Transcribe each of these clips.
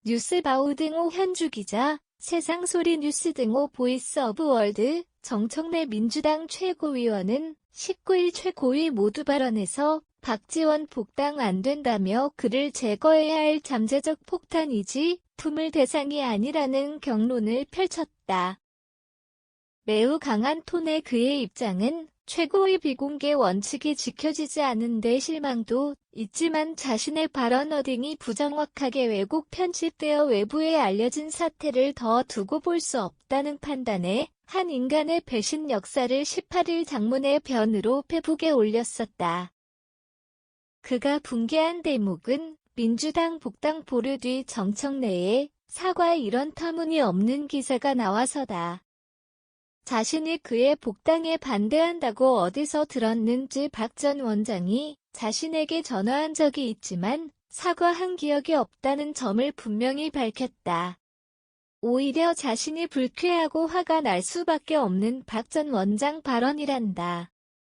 뉴스바우 등호 현주 기자, 세상소리 뉴스 등호 보이스 오브 월드, 정청래 민주당 최고위원은 19일 최고위 모두 발언에서 박지원 복당 안 된다며 그를 제거해야 할 잠재적 폭탄이지 품을 대상이 아니라는 경론을 펼쳤다. 매우 강한 톤의 그의 입장은 최고위 비공개 원칙이 지켜지지 않은 데 실망도 있지만 자신의 발언 어딩이 부정확하게 왜곡 편집되어 외부에 알려진 사태를 더 두고 볼 수 없다는 판단에 한 인간의 배신 역사를 18일 장문의 변으로 페북에 올렸었다. 그가 붕괴한 대목은 민주당 복당 보류 뒤 정청래의 사과 이런 터무니없는 기사가 나와서다. 자신이 그의 복당에 반대한다고 어디서 들었는지 박 전 원장이 자신에게 전화한 적이 있지만 사과한 기억이 없다는 점을 분명히 밝혔다. 오히려 자신이 불쾌하고 화가 날 수밖에 없는 박 전 원장 발언이란다.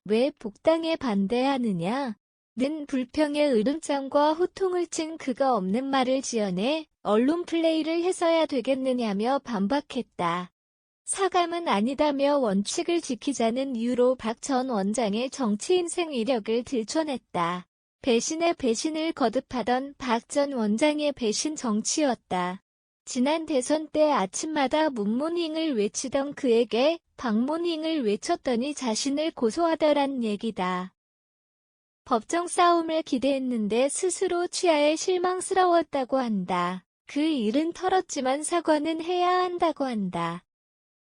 왜 복당에 반대하느냐? 는 불평의 으름장과 호통을 친 그가 없는 말을 지어내 언론 플레이를 해서야 되겠느냐며 반박했다. 사감은 아니다며 원칙을 지키자는 이유로 박 전 원장의 정치 인생 이력을 들춰냈다. 배신에 배신을 거듭하던 박 전 원장의 배신 정치였다. 지난 대선 때 아침마다 문모닝을 외치던 그에게 박모닝을 외쳤더니 자신을 고소하더란 얘기다. 법정 싸움을 기대했는데 스스로 취하에 실망스러웠다고 한다. 그 일은 털었지만 사과는 해야 한다고 한다.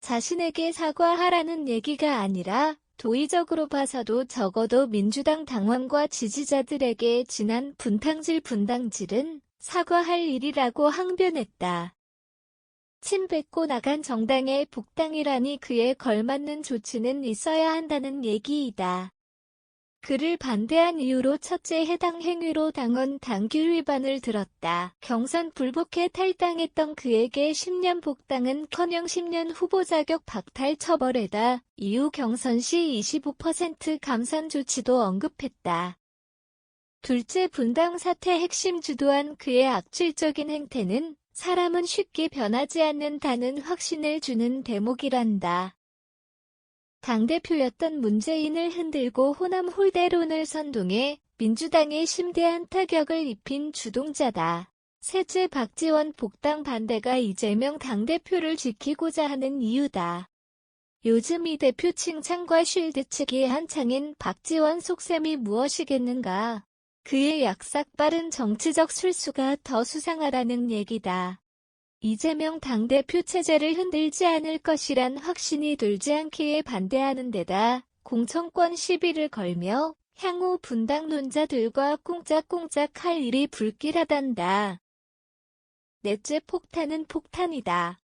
자신에게 사과하라는 얘기가 아니라 도의적으로 봐서도 적어도 민주당 당원과 지지자들에게 지난 분당질은 사과할 일이라고 항변했다. 침 뱉고 나간 정당의 복당이라니 그에 걸맞는 조치는 있어야 한다는 얘기이다. 그를 반대한 이유로 첫째 해당 행위로 당원 당규 위반을 들었다. 경선 불복해 탈당했던 그에게 10년 복당은커녕 10년 후보 자격 박탈 처벌에다 이후 경선 시 25% 감산 조치도 언급했다. 둘째 분당 사태 핵심 주도한 그의 악질적인 행태는 사람은 쉽게 변하지 않는다는 확신을 주는 대목이란다. 당대표였던 문재인을 흔들고 호남 홀대론을 선동해 민주당에 심대한 타격을 입힌 주동자다. 셋째 박지원 복당 반대가 이재명 당대표를 지키고자 하는 이유다. 요즘 이 대표 칭찬과 쉴드 치기 한창인 박지원 속셈이 무엇이겠는가. 그의 약삭 빠른 정치적 술수가 더 수상하다는 얘기다. 이재명 당대표 체제를 흔들지 않을 것이란 확신이 들지 않기에 반대하는 데다 공천권 시비를 걸며 향후 분당론자들과 꽁짝꽁짝 할 일이 불길하단다. 넷째 폭탄은 폭탄이다.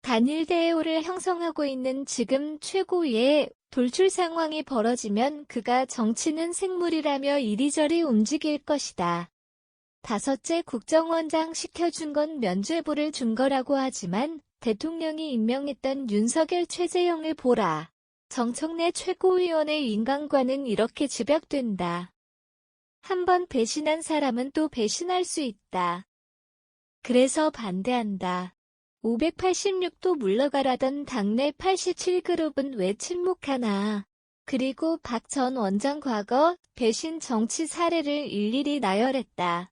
단일 대오를 형성하고 있는 지금 최고위의 돌출 상황이 벌어지면 그가 정치는 생물이라며 이리저리 움직일 것이다. 다섯째 국정원장 시켜준 건 면죄부를 준 거라고 하지만 대통령이 임명했던 윤석열 최재형을 보라. 정청래 최고위원의 인간과는 이렇게 집약된다. 한번 배신한 사람은 또 배신할 수 있다. 그래서 반대한다. 586도 물러가라던 당내 87그룹은 왜 침묵하나. 그리고 박 전 원장 과거 배신 정치 사례를 일일이 나열했다.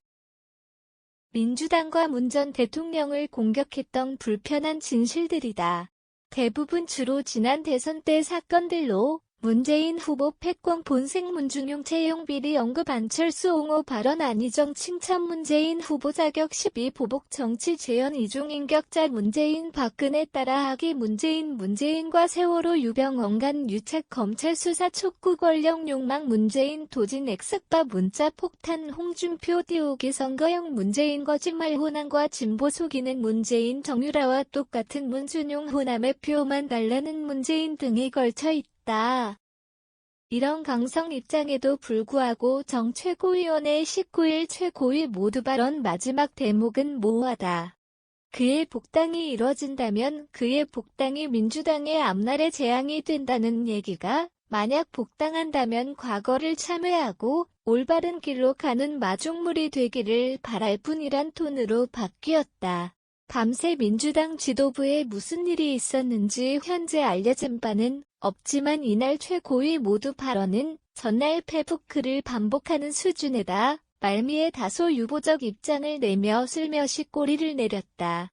민주당과 문 전 대통령을 공격했던 불편한 진실들이다. 대부분 주로 지난 대선 때 사건들로 문재인 후보 패권 본색 문준용 채용 비리 언급 안철수 옹호 발언 안희정 칭찬 문재인 후보 자격 12 보복 정치 재현 이중 인격자 문재인 박근혜 따라하기 문재인과 세월호 유병 언간 유착 검찰 수사 촉구 권력 욕망 문재인 도진 엑스파 문자 폭탄 홍준표 띄우기 선거용 문재인 거짓말 호남과 진보 속이는 문재인 정유라와 똑같은 문준용 호남의 표만 달라는 문재인 등이 걸쳐있다. 이런 강성 입장에도 불구하고 정 최고위원의 19일 최고위 모두 발언 마지막 대목은 모호하다. 그의 복당이 이뤄진다면 그의 복당이 민주당의 앞날의 재앙이 된다는 얘기가 만약 복당한다면 과거를 참회하고 올바른 길로 가는 마중물이 되기를 바랄 뿐이란 톤으로 바뀌었다. 밤새 민주당 지도부에 무슨 일이 있었는지 현재 알려진 바는 없지만 이날 최고위 모두 발언은 전날 페북글을 반복하는 수준에다 말미에 다소 유보적 입장을 내며 슬며시 꼬리를 내렸다.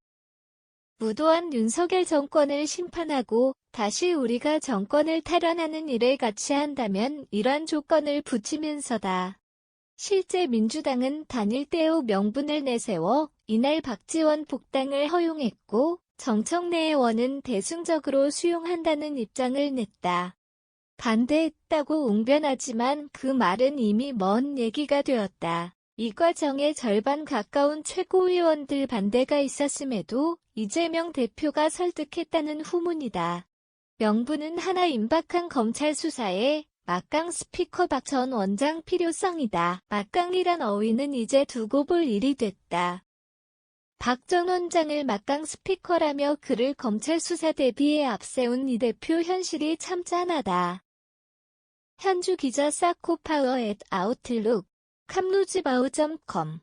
무도한 윤석열 정권을 심판하고 다시 우리가 정권을 탈환하는 일에 같이 한다면 이런 조건을 붙이면서다. 실제 민주당은 단일 대우 명분을 내세워 이날 박지원 복당을 허용했고 정청래 의원은 대승적으로 수용한다는 입장을 냈다. 반대했다고 웅변하지만 그 말은 이미 먼 얘기가 되었다. 이 과정에 절반 가까운 최고위원들 반대가 있었음에도 이재명 대표가 설득했다는 후문이다. 명분은 하나 임박한 검찰 수사에 막강 스피커 박 전 원장 필요성이다. 막강이란 어휘는 이제 두고 볼 일이 됐다. 박 전 원장을 막강 스피커라며 그를 검찰 수사 대비에 앞세운 이 대표 현실이 참 짠하다. 현주 기자 사코파워 @아웃룩 캄루즈바우.com